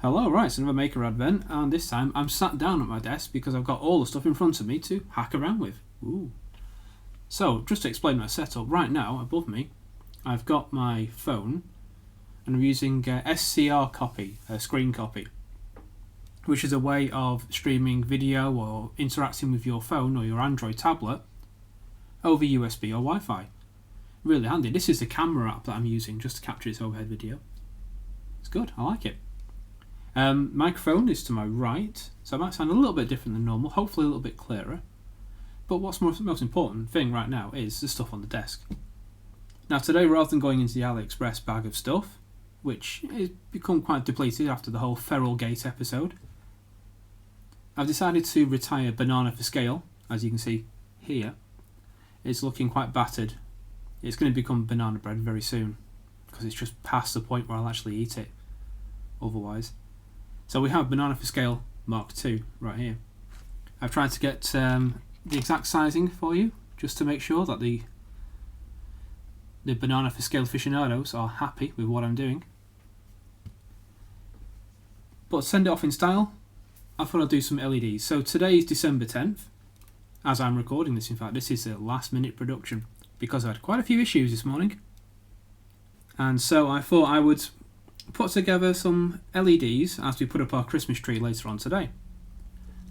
Hello, right, it's another Maker Advent, and this time I'm sat down at my desk because I've got all the stuff in front of me to hack around with. Ooh. So, just to explain my setup, right now, above me, I've got my phone, and I'm using SCR copy, screen copy, which is a way of streaming video or interacting with your phone or your Android tablet over USB or Wi-Fi. Really handy. This is the camera app that I'm using just to capture this overhead video. It's good, I like it. Microphone is to my right, so it might sound a little bit different than normal, hopefully a little bit clearer. But what's most important thing right now is the stuff on the desk. Now today, rather than going into the AliExpress bag of stuff, which has become quite depleted after the whole Feral Gate episode, I've decided to retire Banana for Scale. As you can see here, it's looking quite battered. It's going to become banana bread very soon, because it's just past the point where I'll actually eat it otherwise. So we have Banana for Scale Mark II right here. I've tried to get the exact sizing for you, just to make sure that the Banana for Scale aficionados are happy with what I'm doing. But to send it off in style, I thought I'd do some LEDs. So today is December 10th, as I'm recording this. In fact, this is a last minute production, because I had quite a few issues this morning. And so I thought I would put together some LEDs as we put up our Christmas tree later on today.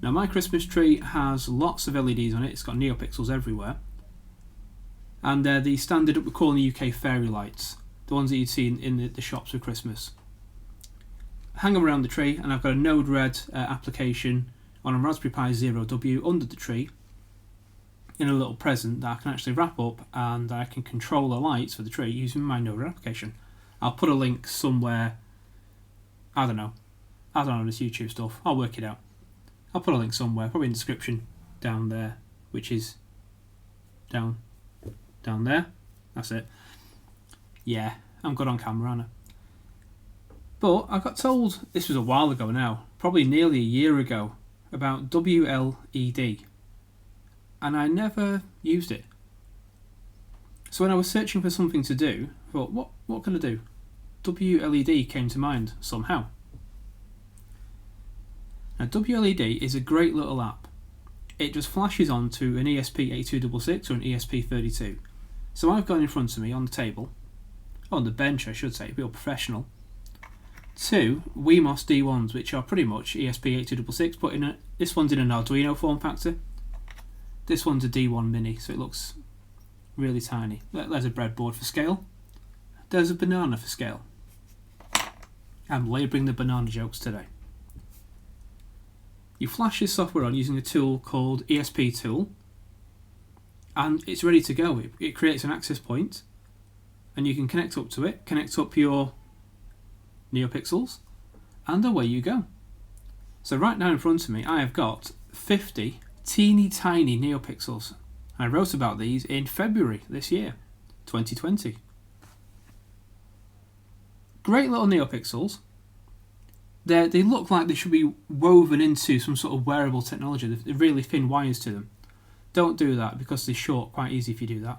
Now my Christmas tree has lots of LEDs on it. It's got Neopixels everywhere, and they're the standard, what we call in the UK, fairy lights, the ones that you'd see in the shops for Christmas. Hang them around the tree, and I've got a Node Red application on a Raspberry Pi Zero W under the tree in a little present that I can actually wrap up, and I can control the lights for the tree using my Node Red application. I'll put a link somewhere. I don't know this YouTube stuff. I'll work it out. I'll put a link somewhere, probably in the description down there, which is down there. That's it. Yeah, I'm good on camera, aren't I? But I got told, this was a while ago now, probably nearly a year ago, about WLED, and I never used it. So when I was searching for something to do, I thought, what can I do? WLED came to mind somehow. Now WLED is a great little app. It just flashes onto an ESP8266 or an ESP32. So I've got in front of me on the table, on the bench I should say, real professional, two Wemos D1s, which are pretty much ESP8266, but this one's in an Arduino form factor. This one's a D1 Mini, so it looks really tiny. There's a breadboard for scale. There's a banana for scale. I'm labouring the banana jokes today. You flash this software on using a tool called ESP Tool, and it's ready to go. It creates an access point, and you can connect up to it, connect up your Neopixels, and away you go. So right now in front of me, I have got 50 teeny tiny Neopixels. I wrote about these in February this year, 2020. Great little Neopixels. They look like they should be woven into some sort of wearable technology. They've really thin wires to them. Don't do that, because they're short, quite easy if you do that.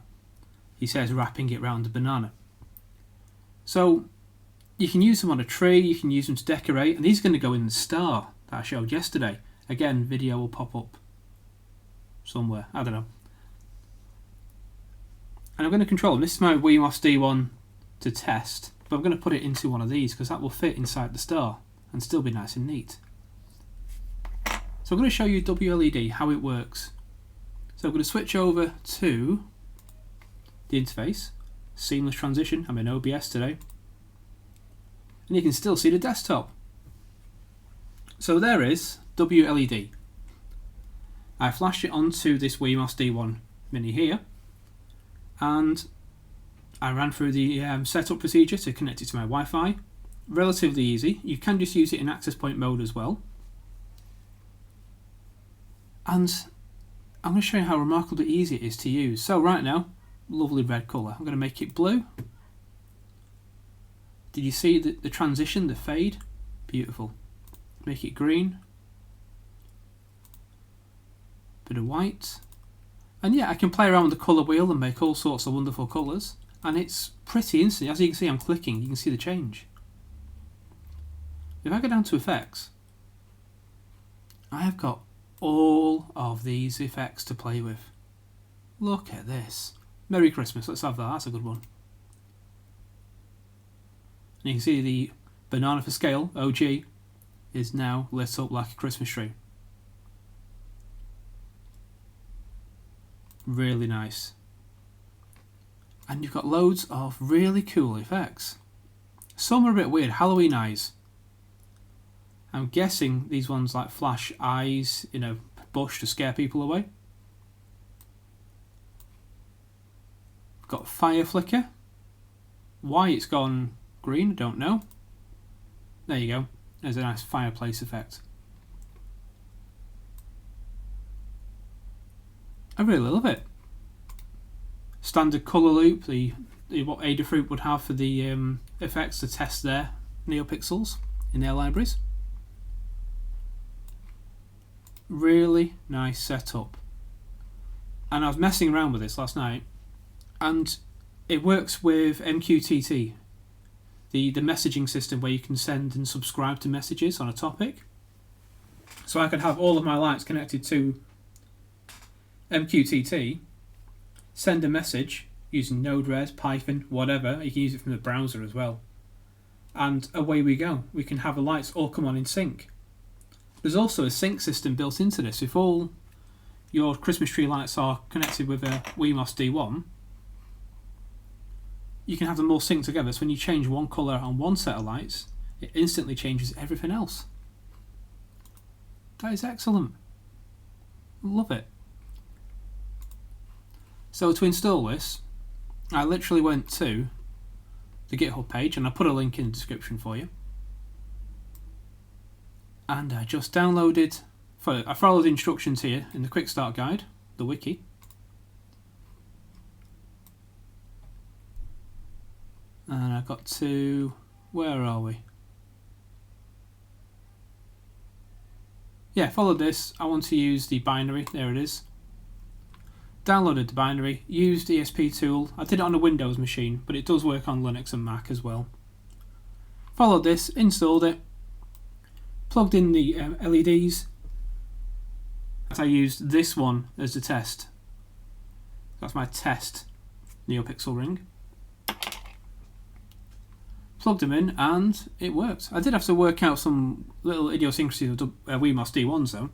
He says, wrapping it around a banana. So you can use them on a tree, you can use them to decorate, and these are going to go in the star that I showed yesterday. Again, video will pop up somewhere, I don't know. And I'm going to control them. This is my Wemos D1 to test, but I'm going to put it into one of these because that will fit inside the star and still be nice and neat. So I'm going to show you WLED, how it works. So I'm going to switch over to the interface. Seamless transition. I'm in OBS today. And you can still see the desktop. So there is WLED. I flashed it onto this Wemos D1 Mini here, and I ran through the setup procedure to connect it to my Wi-Fi. Relatively easy. You can just use it in access point mode as well. And I'm going to show you how remarkably easy it is to use. So right now, lovely red colour. I'm going to make it blue. Did you see the transition, the fade? Beautiful. Make it green. Bit of white. And yeah, I can play around with the colour wheel and make all sorts of wonderful colours. And it's pretty instant. As you can see, I'm clicking, you can see the change. if I go down to effects, I have got all of these effects to play with. Look at this. Merry Christmas, let's have that, that's a good one. And you can see the banana for scale, OG, is now lit up like a Christmas tree. Really nice. And you've got loads of really cool effects. Some are a bit weird, Halloween eyes. I'm guessing these ones like flash eyes in a bush to scare people away. Got fire flicker. Why it's gone green, I don't know. There you go. There's a nice fireplace effect. I really love it. Standard colour loop, what Adafruit would have for the effects to test their Neopixels in their libraries. Really nice setup. And I was messing around with this last night, and it works with MQTT, the messaging system where you can send and subscribe to messages on a topic. So I could have all of my lights connected to MQTT, send a message using Node-RED, Python, whatever. You can use it from the browser as well. And away we go. We can have the lights all come on in sync. There's also a sync system built into this. If all your Christmas tree lights are connected with a Wemos D1, you can have them all synced together. So when you change one colour on one set of lights, it instantly changes everything else. That is excellent. Love it. So to install this, I literally went to the GitHub page, and I put a link in the description for you. And I just downloaded, I followed the instructions here in the quick start guide, the wiki. And I got to, where are we? Yeah, followed this. I want to use the binary, there it is. Downloaded the binary, used ESP tool. I did it on a Windows machine, but it does work on Linux and Mac as well. Followed this, installed it, plugged in the LEDs. I used this one as the test. That's my test Neopixel ring. Plugged them in and it worked. I did have to work out some little idiosyncrasies of Wemos D1s though.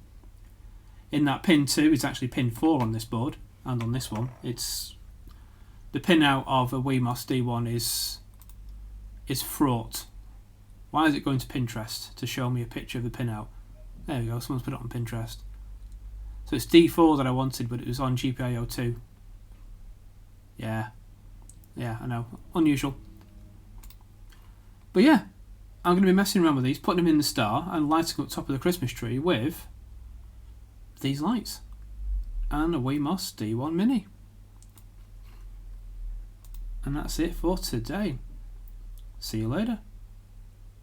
In that pin 2 is actually pin 4 on this board, and on this one it's the pin out of a Wemos D1 is fraught. Why is it going to Pinterest to show me a picture of the pin out? There we go, someone's put it on Pinterest. So it's D4 that I wanted, but it was on GPIO 2. Yeah, I know, unusual. But yeah, I'm going to be messing around with these, putting them in the star and lighting up top of the Christmas tree with these lights and a Wemos D1 Mini. And that's it for today. See you later.